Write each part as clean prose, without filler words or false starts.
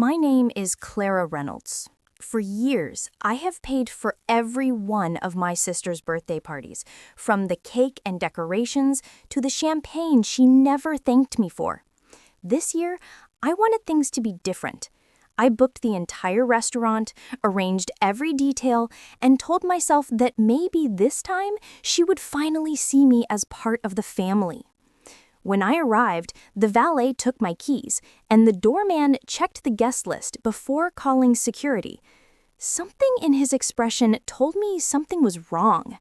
My name is Clara Reynolds. For years, I have paid for every one of my sister's birthday parties, from the cake and decorations to the champagne she never thanked me for. This year, I wanted things to be different. I booked the entire restaurant, arranged every detail, and told myself that maybe this time she would finally see me as part of the family. When I arrived, the valet took my keys, and the doorman checked the guest list before calling security. Something in his expression told me something was wrong.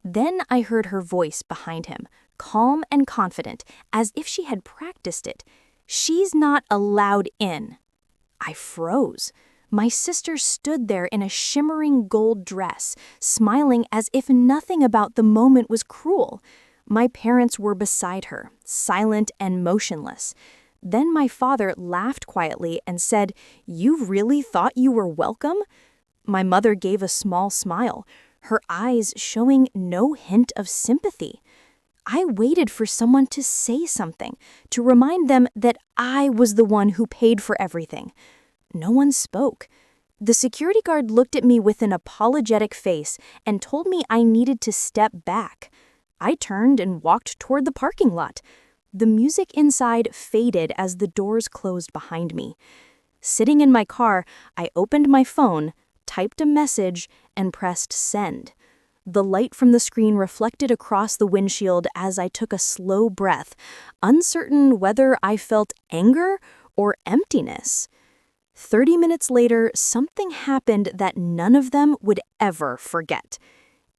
Then I heard her voice behind him, calm and confident, as if she had practiced it. "She's not allowed in." I froze. My sister stood there in a shimmering gold dress, smiling as if nothing about the moment was cruel. My parents were beside her, silent and motionless. Then my father laughed quietly and said, "You really thought you were welcome?" My mother gave a small smile, her eyes showing no hint of sympathy. I waited for someone to say something, to remind them that I was the one who paid for everything. No one spoke. The security guard looked at me with an apologetic face and told me I needed to step back. I turned and walked toward the parking lot. The music inside faded as the doors closed behind me. Sitting in my car, I opened my phone, typed a message, and pressed send. The light from the screen reflected across the windshield as I took a slow breath, uncertain whether I felt anger or emptiness. 30 minutes later, something happened that none of them would ever forget.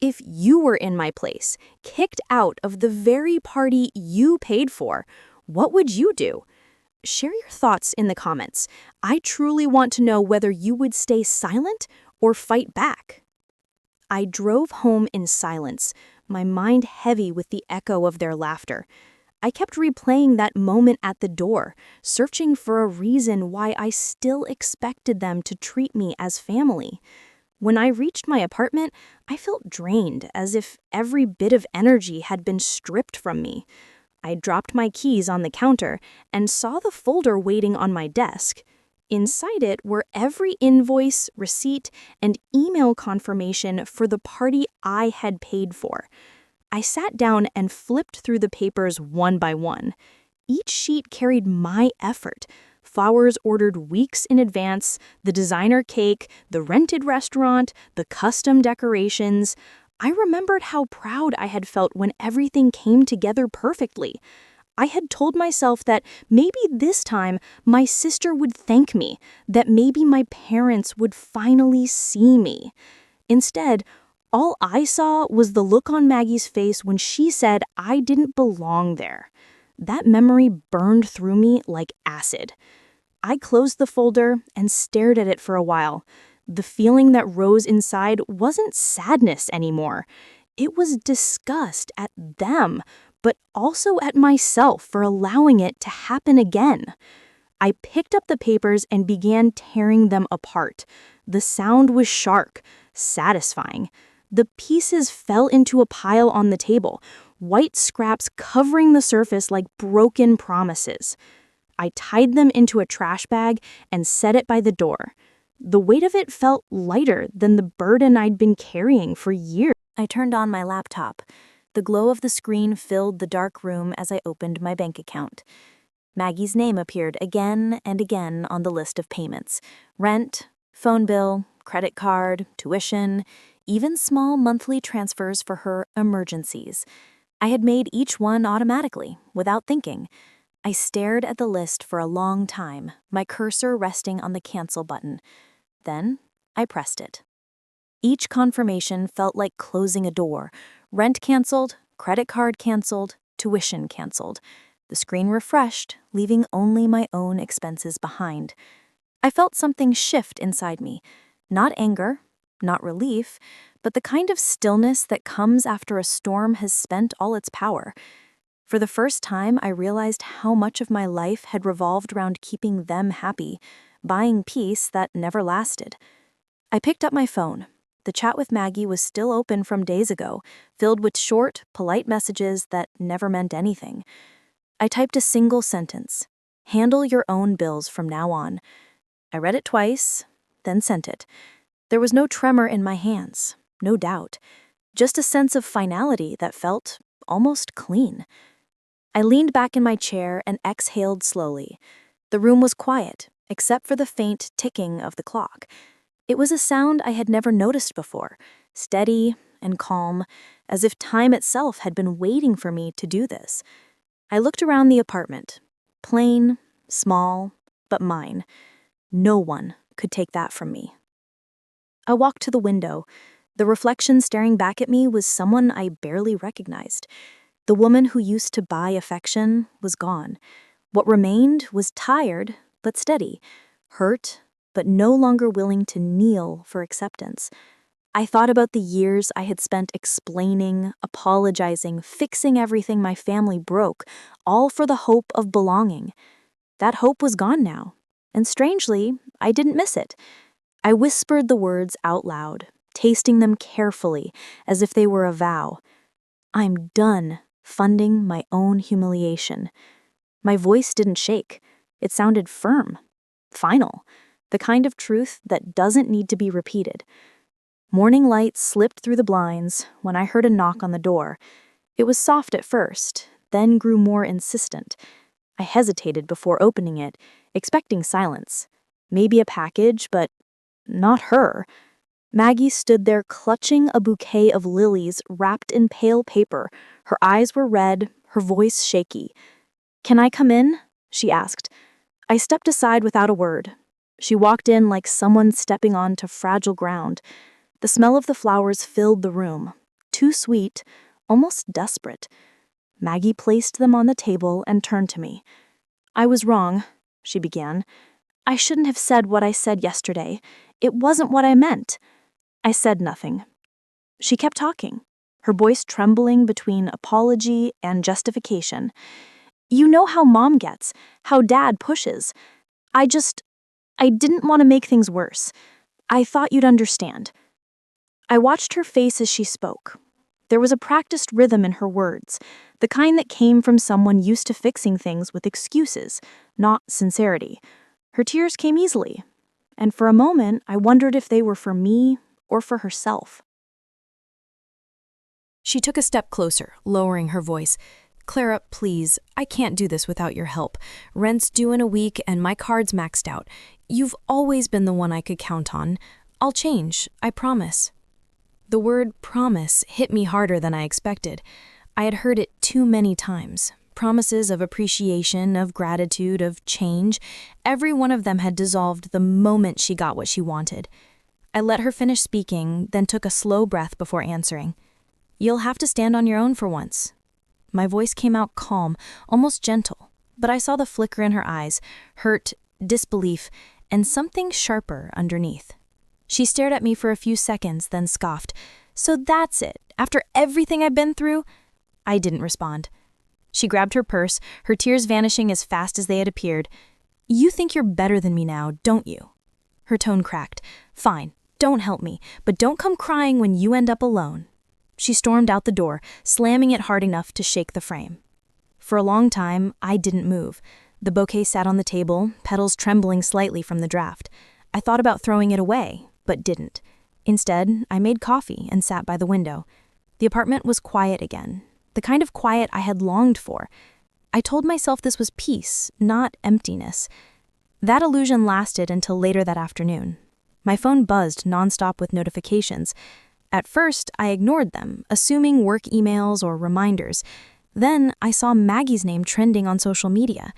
If you were in my place, kicked out of the very party you paid for, what would you do? Share your thoughts in the comments. I truly want to know whether you would stay silent or fight back. I drove home in silence, my mind heavy with the echo of their laughter. I kept replaying that moment at the door, searching for a reason why I still expected them to treat me as family. When I reached my apartment, I felt drained, as if every bit of energy had been stripped from me. I dropped my keys on the counter and saw the folder waiting on my desk. Inside it were every invoice, receipt, and email confirmation for the party I had paid for. I sat down and flipped through the papers one by one. Each sheet carried my effort. Flowers ordered weeks in advance, the designer cake, the rented restaurant, the custom decorations. I remembered how proud I had felt when everything came together perfectly. I had told myself that maybe this time my sister would thank me, that maybe my parents would finally see me. Instead, all I saw was the look on Maggie's face when she said I didn't belong there. That memory burned through me like acid. I closed the folder and stared at it for a while. The feeling that rose inside wasn't sadness anymore. It was disgust at them, but also at myself for allowing it to happen again. I picked up the papers and began tearing them apart. The sound was sharp, satisfying. The pieces fell into a pile on the table, white scraps covering the surface like broken promises. I tied them into a trash bag and set it by the door. The weight of it felt lighter than the burden I'd been carrying for years. I turned on my laptop. The glow of the screen filled the dark room as I opened my bank account. Maggie's name appeared again and again on the list of payments: rent, phone bill, credit card, tuition, even small monthly transfers for her emergencies. I had made each one automatically, without thinking. I stared at the list for a long time, my cursor resting on the cancel button. Then I pressed it. Each confirmation felt like closing a door. Rent canceled, credit card canceled, tuition canceled. The screen refreshed, leaving only my own expenses behind. I felt something shift inside me. Not anger, not relief, but the kind of stillness that comes after a storm has spent all its power. For the first time, I realized how much of my life had revolved around keeping them happy, buying peace that never lasted. I picked up my phone. The chat with Maggie was still open from days ago, filled with short, polite messages that never meant anything. I typed a single sentence: "Handle your own bills from now on." I read it twice, then sent it. There was no tremor in my hands, no doubt, just a sense of finality that felt almost clean. I leaned back in my chair and exhaled slowly. The room was quiet, except for the faint ticking of the clock. It was a sound I had never noticed before, steady and calm, as if time itself had been waiting for me to do this. I looked around the apartment. Plain, small, but mine. No one could take that from me. I walked to the window. The reflection staring back at me was someone I barely recognized. The woman who used to buy affection was gone. What remained was tired but steady, hurt but no longer willing to kneel for acceptance. I thought about the years I had spent explaining, apologizing, fixing everything my family broke, all for the hope of belonging. That hope was gone now, and strangely, I didn't miss it. I whispered the words out loud, tasting them carefully, as if they were a vow. I'm done funding my own humiliation. My voice didn't shake. It sounded firm, final, the kind of truth that doesn't need to be repeated. Morning light slipped through the blinds when I heard a knock on the door. It was soft at first, then grew more insistent. I hesitated before opening it, expecting silence. Maybe a package, but not her. Maggie stood there clutching a bouquet of lilies wrapped in pale paper. Her eyes were red, her voice shaky. "Can I come in?" she asked. I stepped aside without a word. She walked in like someone stepping onto fragile ground. The smell of the flowers filled the room, too sweet, almost desperate. Maggie placed them on the table and turned to me. "I was wrong," she began. "I shouldn't have said what I said yesterday. It wasn't what I meant." I said nothing. She kept talking, her voice trembling between apology and justification. "You know how Mom gets, how Dad pushes. I didn't want to make things worse. I thought you'd understand." I watched her face as she spoke. There was a practiced rhythm in her words, the kind that came from someone used to fixing things with excuses, not sincerity. Her tears came easily, and for a moment I wondered if they were for me or for herself. She took a step closer, lowering her voice. "Clara, please, I can't do this without your help. Rent's due in a week and my card's maxed out. You've always been the one I could count on. I'll change, I promise." The word promise hit me harder than I expected. I had heard it too many times. Promises of appreciation, of gratitude, of change. Every one of them had dissolved the moment she got what she wanted. I let her finish speaking, then took a slow breath before answering. "You'll have to stand on your own for once." My voice came out calm, almost gentle, but I saw the flicker in her eyes, hurt, disbelief, and something sharper underneath. She stared at me for a few seconds, then scoffed. "So that's it? After everything I've been through?" I didn't respond. She grabbed her purse, her tears vanishing as fast as they had appeared. "You think you're better than me now, don't you?" Her tone cracked. "Fine, don't help me, but don't come crying when you end up alone." She stormed out the door, slamming it hard enough to shake the frame. For a long time, I didn't move. The bouquet sat on the table, petals trembling slightly from the draft. I thought about throwing it away, but didn't. Instead, I made coffee and sat by the window. The apartment was quiet again, the kind of quiet I had longed for. I told myself this was peace, not emptiness. That illusion lasted until later that afternoon. My phone buzzed nonstop with notifications. At first, I ignored them, assuming work emails or reminders. Then I saw Maggie's name trending on social media.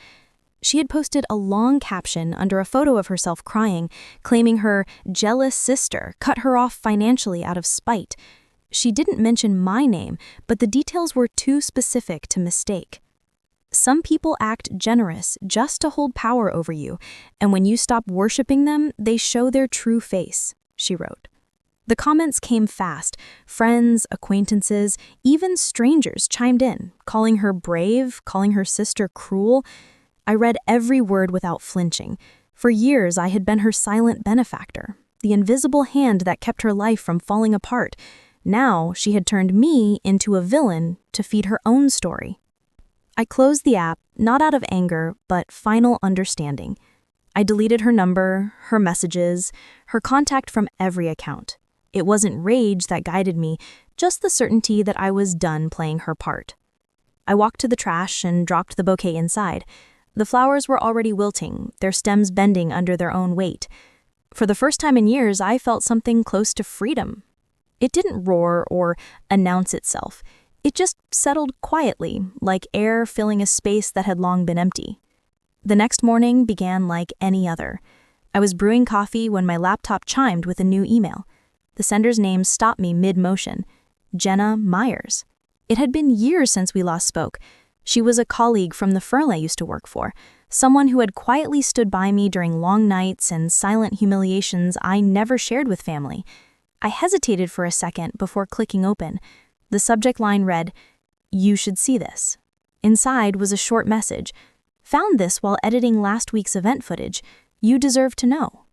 She had posted a long caption under a photo of herself crying, claiming her jealous sister cut her off financially out of spite. She didn't mention my name, but the details were too specific to mistake. "Some people act generous just to hold power over you, and when you stop worshiping them, they show their true face," she wrote. The comments came fast. Friends, acquaintances, even strangers chimed in, calling her brave, calling her sister cruel. I read every word without flinching. For years, I had been her silent benefactor, the invisible hand that kept her life from falling apart. Now, she had turned me into a villain to feed her own story. I closed the app, not out of anger, but final understanding. I deleted her number, her messages, her contact from every account. It wasn't rage that guided me, just the certainty that I was done playing her part. I walked to the trash and dropped the bouquet inside. The flowers were already wilting, their stems bending under their own weight. For the first time in years, I felt something close to freedom. It didn't roar or announce itself. It just settled quietly, like air filling a space that had long been empty. The next morning began like any other. I was brewing coffee when my laptop chimed with a new email. The sender's name stopped me mid-motion. Jenna Myers. It had been years since we last spoke. She was a colleague from the firm I used to work for, someone who had quietly stood by me during long nights and silent humiliations I never shared with family. I hesitated for a second before clicking open. The subject line read, "You should see this." Inside was a short message. "Found this while editing last week's event footage. You deserve to know."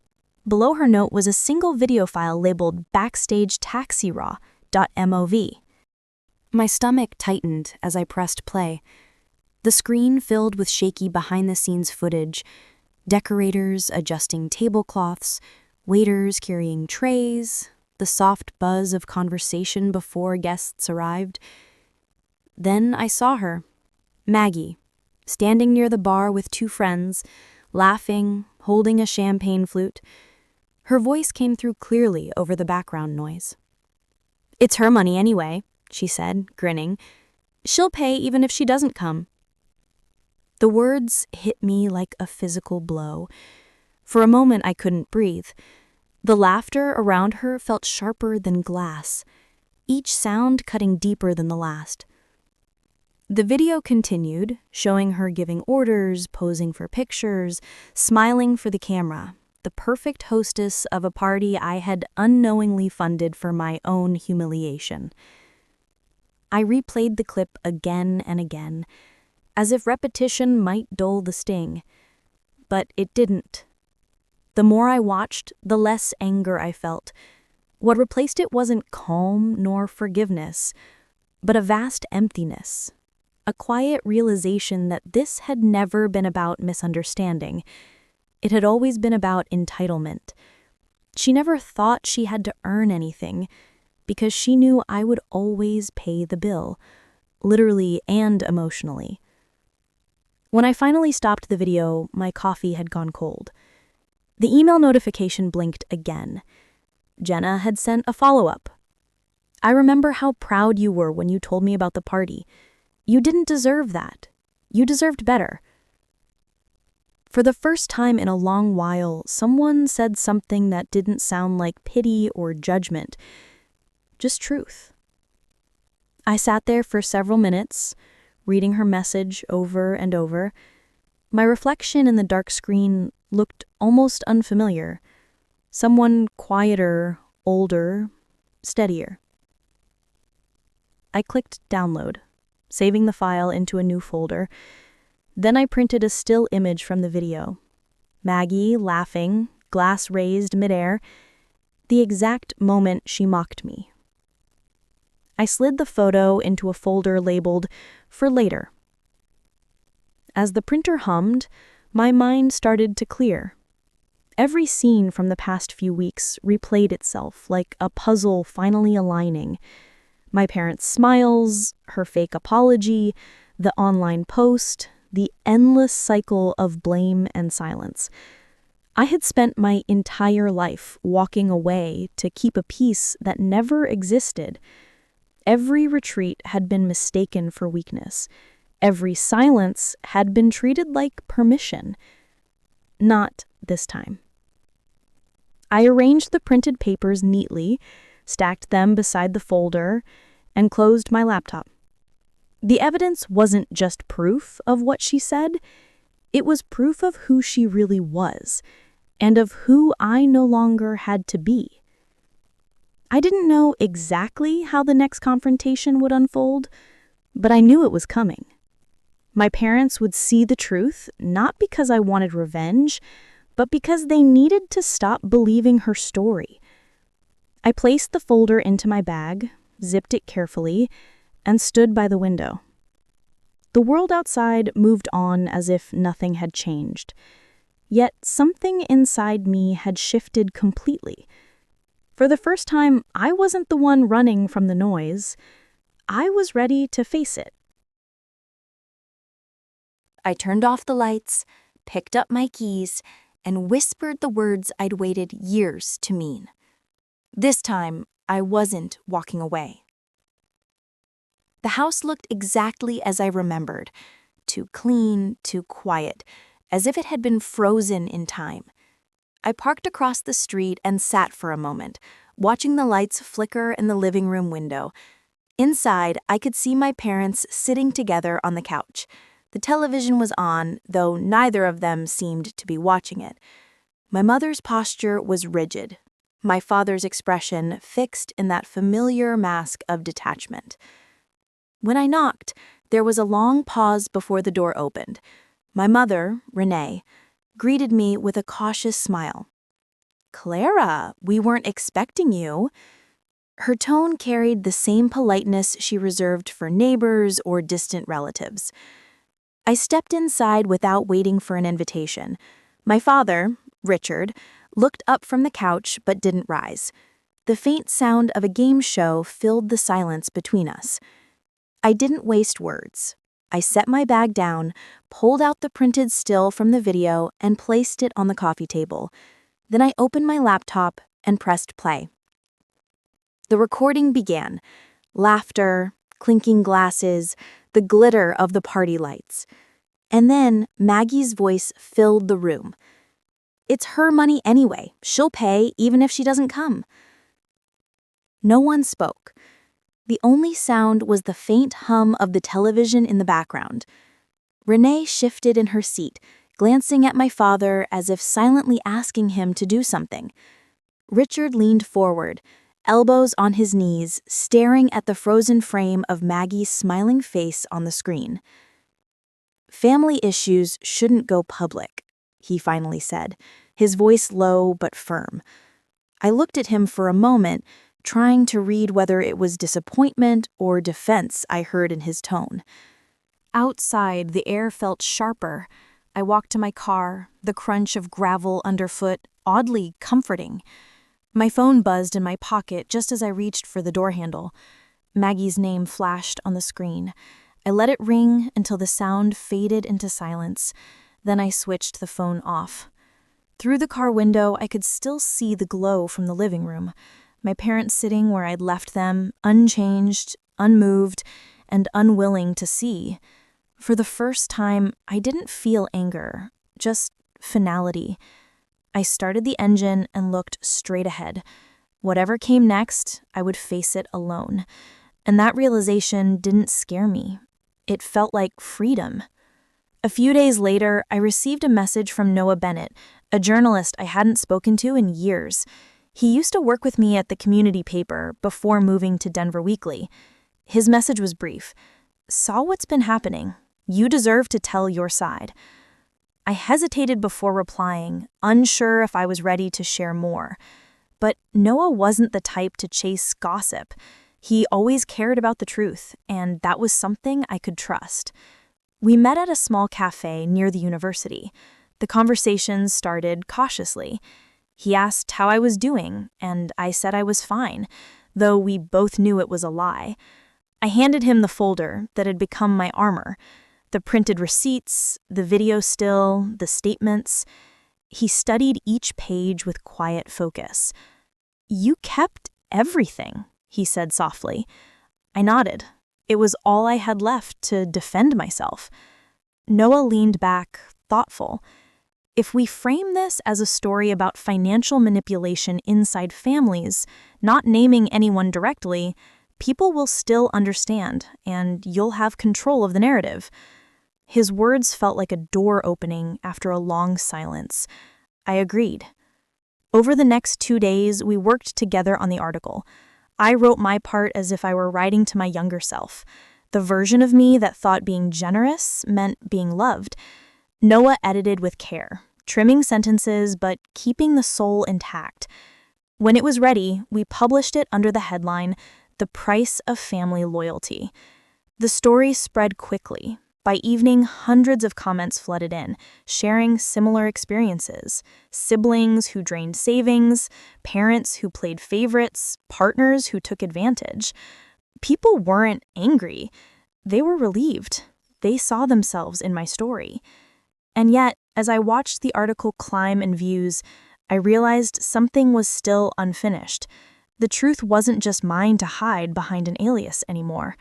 Below her note was a single video file labeled backstagetaxiraw.mov. My stomach tightened as I pressed play. The screen filled with shaky behind-the-scenes footage, decorators adjusting tablecloths, waiters carrying trays, the soft buzz of conversation before guests arrived. Then I saw her, Maggie, standing near the bar with two friends, laughing, holding a champagne flute. Her voice came through clearly over the background noise. "It's her money anyway," she said, grinning. "She'll pay even if she doesn't come." The words hit me like a physical blow. For a moment I couldn't breathe. The laughter around her felt sharper than glass, each sound cutting deeper than the last. The video continued, showing her giving orders, posing for pictures, smiling for the camera, the perfect hostess of a party I had unknowingly funded for my own humiliation. I replayed the clip again and again, as if repetition might dull the sting. But it didn't. The more I watched, the less anger I felt. What replaced it wasn't calm nor forgiveness, but a vast emptiness. A quiet realization that this had never been about misunderstanding. It had always been about entitlement. She never thought she had to earn anything, because she knew I would always pay the bill, literally and emotionally. When I finally stopped the video, my coffee had gone cold. The email notification blinked again. Jenna had sent a follow-up. "I remember how proud you were when you told me about the party. You didn't deserve that. You deserved better." For the first time in a long while, someone said something that didn't sound like pity or judgment, just truth. I sat there for several minutes, reading her message over and over. My reflection in the dark screen looked almost unfamiliar. Someone quieter, older, steadier. I clicked download, saving the file into a new folder. Then I printed a still image from the video. Maggie laughing, glass raised midair, the exact moment she mocked me. I slid the photo into a folder labeled "For Later." As the printer hummed, my mind started to clear. Every scene from the past few weeks replayed itself like a puzzle finally aligning. My parents' smiles, her fake apology, the online post, the endless cycle of blame and silence. I had spent my entire life walking away to keep a peace that never existed. Every retreat had been mistaken for weakness. Every silence had been treated like permission. Not this time. I arranged the printed papers neatly, stacked them beside the folder, and closed my laptop. The evidence wasn't just proof of what she said, it was proof of who she really was, and of who I no longer had to be. I didn't know exactly how the next confrontation would unfold, but I knew it was coming. My parents would see the truth, not because I wanted revenge, but because they needed to stop believing her story. I placed the folder into my bag, zipped it carefully, and stood by the window. The world outside moved on as if nothing had changed. Yet something inside me had shifted completely. For the first time, I wasn't the one running from the noise. I was ready to face it. I turned off the lights, picked up my keys, and whispered the words I'd waited years to mean. This time, I wasn't walking away. The house looked exactly as I remembered, too clean, too quiet, as if it had been frozen in time. I parked across the street and sat for a moment, watching the lights flicker in the living room window. Inside, I could see my parents sitting together on the couch. The television was on, though neither of them seemed to be watching it. My mother's posture was rigid, my father's expression fixed in that familiar mask of detachment. When I knocked, there was a long pause before the door opened. My mother, Renee, greeted me with a cautious smile. "Clara, we weren't expecting you." Her tone carried the same politeness she reserved for neighbors or distant relatives. I stepped inside without waiting for an invitation. My father, Richard, looked up from the couch but didn't rise. The faint sound of a game show filled the silence between us. I didn't waste words. I set my bag down, pulled out the printed still from the video, and placed it on the coffee table. Then I opened my laptop and pressed play. The recording began. Laughter, clinking glasses, the glitter of the party lights. And then Maggie's voice filled the room. "It's her money anyway. She'll pay even if she doesn't come." No one spoke. The only sound was the faint hum of the television in the background. Renee shifted in her seat, glancing at my father as if silently asking him to do something. Richard leaned forward, elbows on his knees, staring at the frozen frame of Maggie's smiling face on the screen. "Family issues shouldn't go public," he finally said, his voice low but firm. I looked at him for a moment, trying to read whether it was disappointment or defense I heard in his tone. Outside, the air felt sharper. I walked to my car, the crunch of gravel underfoot, oddly comforting. My phone buzzed in my pocket just as I reached for the door handle. Maggie's name flashed on the screen. I let it ring until the sound faded into silence. Then I switched the phone off. Through the car window, I could still see the glow from the living room. My parents sitting where I'd left them, unchanged, unmoved, and unwilling to see. For the first time, I didn't feel anger, just finality. I started the engine and looked straight ahead. Whatever came next, I would face it alone. And that realization didn't scare me. It felt like freedom. A few days later, I received a message from Noah Bennett, a journalist I hadn't spoken to in years. He used to work with me at the community paper before moving to Denver Weekly. His message was brief. "Saw what's been happening. You deserve to tell your side." I hesitated before replying, unsure if I was ready to share more. But Noah wasn't the type to chase gossip. He always cared about the truth, and that was something I could trust. We met at a small cafe near the university. The conversation started cautiously. He asked how I was doing, and I said I was fine, though we both knew it was a lie. I handed him the folder that had become my armor, the printed receipts, the video still, the statements. He studied each page with quiet focus. "You kept everything," he said softly. I nodded. It was all I had left to defend myself. Noah leaned back, thoughtful. If we frame this as a story about financial manipulation inside families, not naming anyone directly, people will still understand, and you'll have control of the narrative. His words felt like a door opening after a long silence. I agreed. Over the next 2 days, we worked together on the article. I wrote my part as if I were writing to my younger self, the version of me that thought being generous meant being loved. Noah edited with care, trimming sentences but keeping the soul intact. When it was ready, we published it under the headline, "The Price of Family Loyalty." The story spread quickly. By evening, hundreds of comments flooded in, sharing similar experiences. Siblings who drained savings, parents who played favorites, partners who took advantage. People weren't angry. They were relieved. They saw themselves in my story. And yet, as I watched the article climb in views, I realized something was still unfinished. The truth wasn't just mine to hide behind an alias anymore.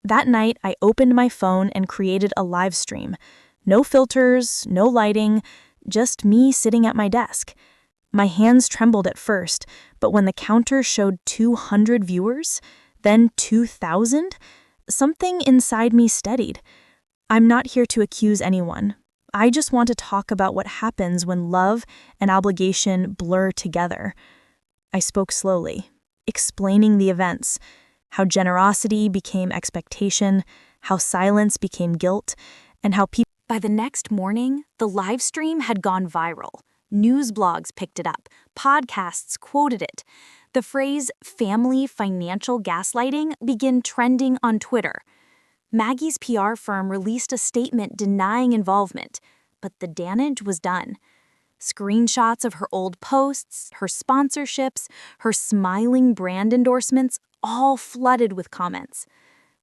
That night, I opened my phone and created a live stream. No filters, no lighting, just me sitting at my desk. My hands trembled at first, but when the counter showed 200 viewers, then 2,000, something inside me steadied. I'm not here to accuse anyone. I just want to talk about what happens when love and obligation blur together. I spoke slowly, explaining the events, how generosity became expectation, how silence became guilt, and how people... By the next morning, the live stream had gone viral. News blogs picked it up. Podcasts quoted it. The phrase family financial gaslighting began trending on Twitter. Maggie's PR firm released a statement denying involvement, but the damage was done. Screenshots of her old posts, her sponsorships, her smiling brand endorsements all flooded with comments.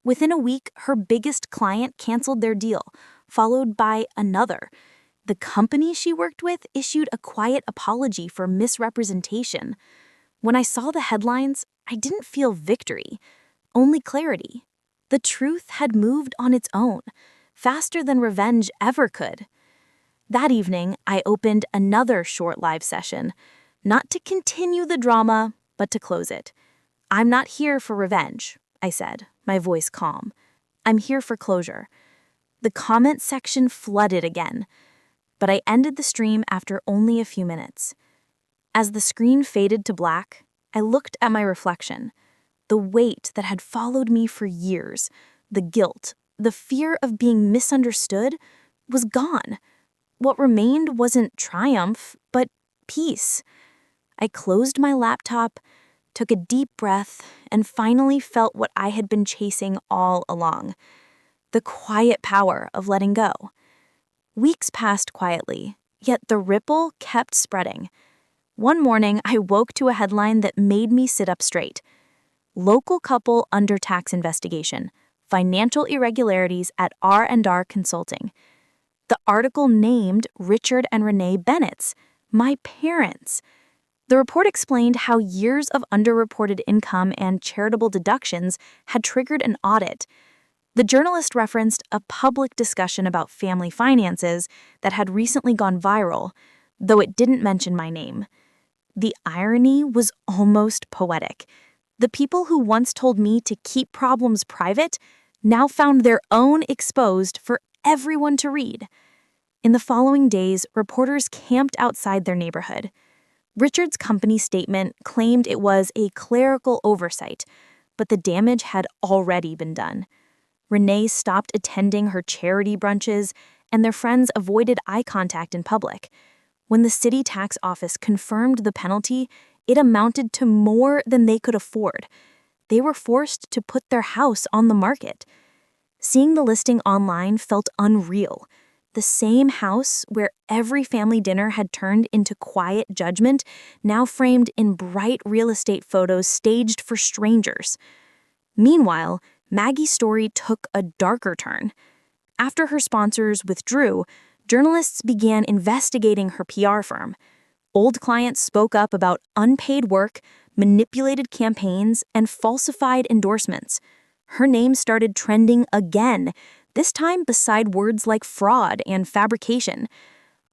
Within a week, her biggest client canceled their deal, followed by another. The company she worked with issued a quiet apology for misrepresentation. When I saw the headlines, I didn't feel victory, only clarity. The truth had moved on its own, faster than revenge ever could. That evening, I opened another short live session, not to continue the drama, but to close it. I'm not here for revenge, I said, my voice calm. I'm here for closure. The comment section flooded again, but I ended the stream after only a few minutes. As the screen faded to black, I looked at my reflection. The weight that had followed me for years, the guilt, the fear of being misunderstood, was gone. What remained wasn't triumph, but peace. I closed my laptop, took a deep breath, and finally felt what I had been chasing all along: the quiet power of letting go. Weeks passed quietly, yet the ripple kept spreading. One morning, I woke to a headline that made me sit up straight. Local couple under tax investigation. Financial irregularities at R&R Consulting. The article named Richard and Renee Bennett's, my parents. The report explained how years of underreported income and charitable deductions had triggered an audit. The journalist referenced a public discussion about family finances that had recently gone viral, though it didn't mention my name. The irony was almost poetic. The people who once told me to keep problems private now found their own exposed for everyone to read. In the following days, reporters camped outside their neighborhood. Richard's company statement claimed it was a clerical oversight, but the damage had already been done. Renee stopped attending her charity brunches, and their friends avoided eye contact in public. When the city tax office confirmed the penalty, it amounted to more than they could afford. They were forced to put their house on the market. Seeing the listing online felt unreal. The same house where every family dinner had turned into quiet judgment, now framed in bright real estate photos staged for strangers. Meanwhile, Maggie's story took a darker turn. After her sponsors withdrew, journalists began investigating her PR firm. Old clients spoke up about unpaid work, manipulated campaigns, and falsified endorsements. Her name started trending again, this time beside words like fraud and fabrication.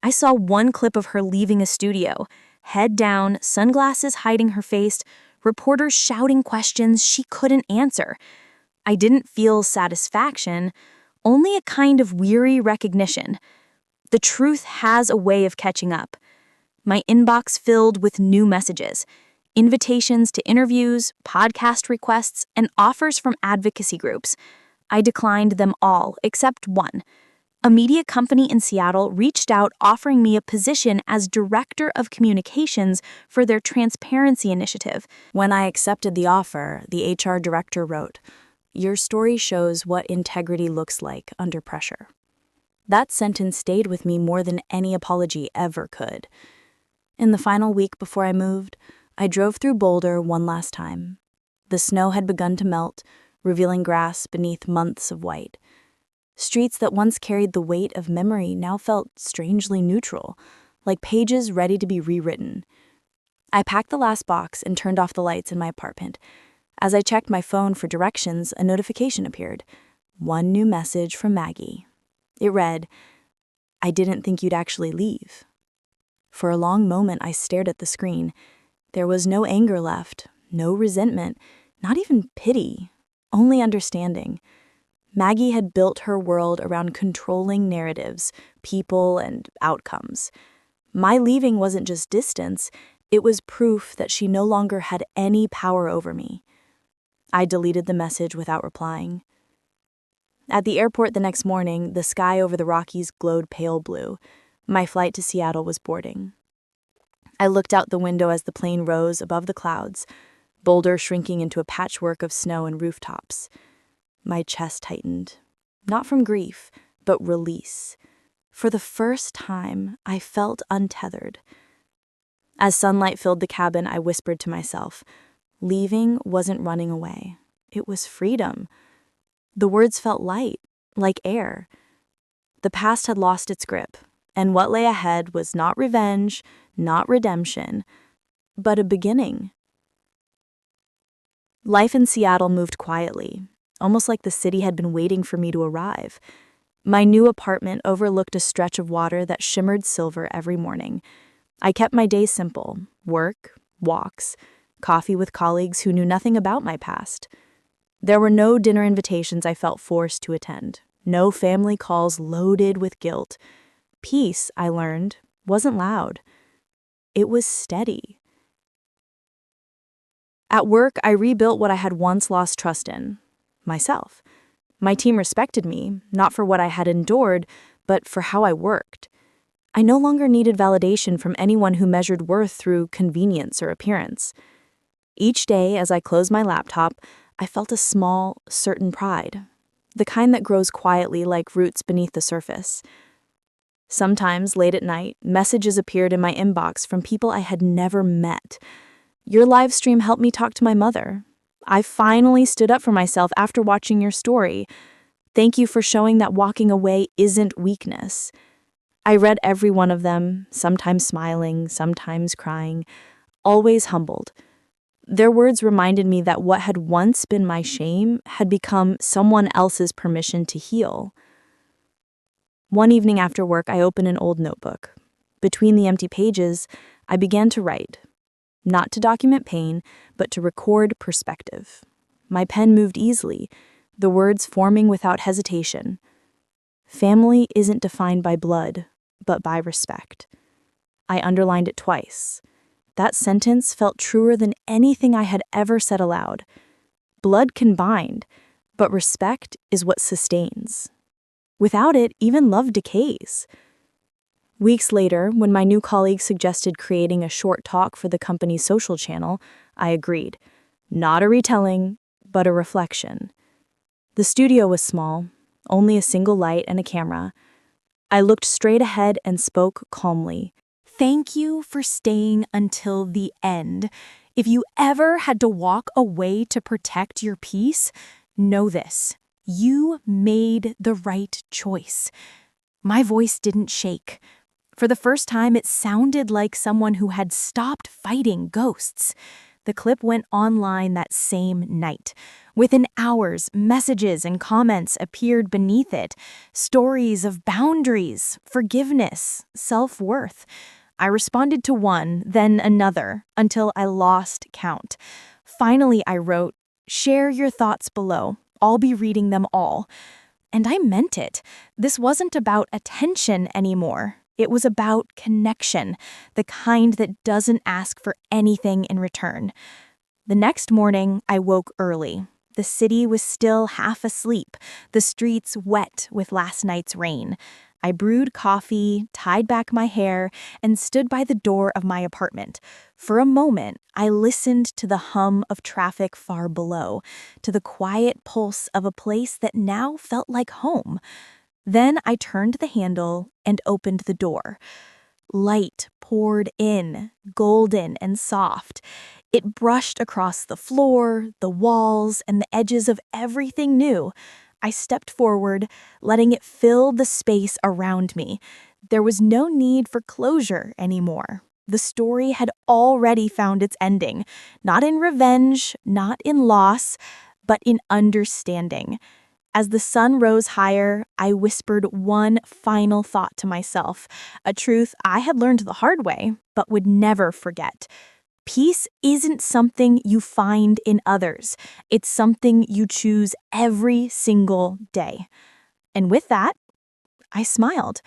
I saw one clip of her leaving a studio, head down, sunglasses hiding her face, reporters shouting questions she couldn't answer. I didn't feel satisfaction, only a kind of weary recognition. The truth has a way of catching up. My inbox filled with new messages, invitations to interviews, podcast requests, and offers from advocacy groups. I declined them all except one. A media company in Seattle reached out offering me a position as director of communications for their transparency initiative. When I accepted the offer, the HR director wrote, Your story shows what integrity looks like under pressure. That sentence stayed with me more than any apology ever could. In the final week before I moved, I drove through Boulder one last time. The snow had begun to melt, revealing grass beneath months of white. Streets that once carried the weight of memory now felt strangely neutral, like pages ready to be rewritten. I packed the last box and turned off the lights in my apartment. As I checked my phone for directions, a notification appeared. One new message from Maggie. It read, "I didn't think you'd actually leave." For a long moment, I stared at the screen. There was no anger left, no resentment, not even pity, only understanding. Maggie had built her world around controlling narratives, people, and outcomes. My leaving wasn't just distance, it was proof that she no longer had any power over me. I deleted the message without replying. At the airport the next morning, the sky over the Rockies glowed pale blue. My flight to Seattle was boarding. I looked out the window as the plane rose above the clouds, Boulder shrinking into a patchwork of snow and rooftops. My chest tightened, not from grief, but release. For the first time, I felt untethered. As sunlight filled the cabin, I whispered to myself, leaving wasn't running away. It was freedom. The words felt light, like air. The past had lost its grip, and what lay ahead was not revenge, not redemption, but a beginning. Life in Seattle moved quietly, almost like the city had been waiting for me to arrive. My new apartment overlooked a stretch of water that shimmered silver every morning. I kept my days simple: work, walks, coffee with colleagues who knew nothing about my past. There were no dinner invitations I felt forced to attend, no family calls loaded with guilt. Peace, I learned, wasn't loud. It was steady. At work, I rebuilt what I had once lost trust in: myself. My team respected me, not for what I had endured, but for how I worked. I no longer needed validation from anyone who measured worth through convenience or appearance. Each day, as I closed my laptop, I felt a small, certain pride, the kind that grows quietly like roots beneath the surface. Sometimes, late at night, messages appeared in my inbox from people I had never met. "Your live stream helped me talk to my mother. I finally stood up for myself after watching your story. Thank you for showing that walking away isn't weakness." I read every one of them, sometimes smiling, sometimes crying, always humbled. Their words reminded me that what had once been my shame had become someone else's permission to heal. One evening after work, I opened an old notebook. Between the empty pages, I began to write. Not to document pain, but to record perspective. My pen moved easily, the words forming without hesitation. Family isn't defined by blood, but by respect. I underlined it twice. That sentence felt truer than anything I had ever said aloud. Blood can bind, but respect is what sustains. Without it, even love decays. Weeks later, when my new colleague suggested creating a short talk for the company's social channel, I agreed. Not a retelling, but a reflection. The studio was small, only a single light and a camera. I looked straight ahead and spoke calmly. Thank you for staying until the end. If you ever had to walk away to protect your peace, know this: you made the right choice. My voice didn't shake. For the first time, it sounded like someone who had stopped fighting ghosts. The clip went online that same night. Within hours, messages and comments appeared beneath it. Stories of boundaries, forgiveness, self-worth. I responded to one, then another, until I lost count. Finally, I wrote, "Share your thoughts below. I'll be reading them all." And I meant it. This wasn't about attention anymore. It was about connection, the kind that doesn't ask for anything in return. The next morning, I woke early. The city was still half asleep, the streets wet with last night's rain. I brewed coffee, tied back my hair, and stood by the door of my apartment. For a moment, I listened to the hum of traffic far below, to the quiet pulse of a place that now felt like home. Then I turned the handle and opened the door. Light poured in, golden and soft. It brushed across the floor, the walls, and the edges of everything new. I stepped forward, letting it fill the space around me. There was no need for closure anymore. The story had already found its ending, not in revenge, not in loss, but in understanding. As the sun rose higher, I whispered one final thought to myself, a truth I had learned the hard way, but would never forget. Peace isn't something you find in others. It's something you choose every single day. And with that, I smiled.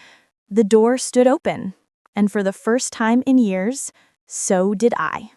The door stood open, and for the first time in years, so did I.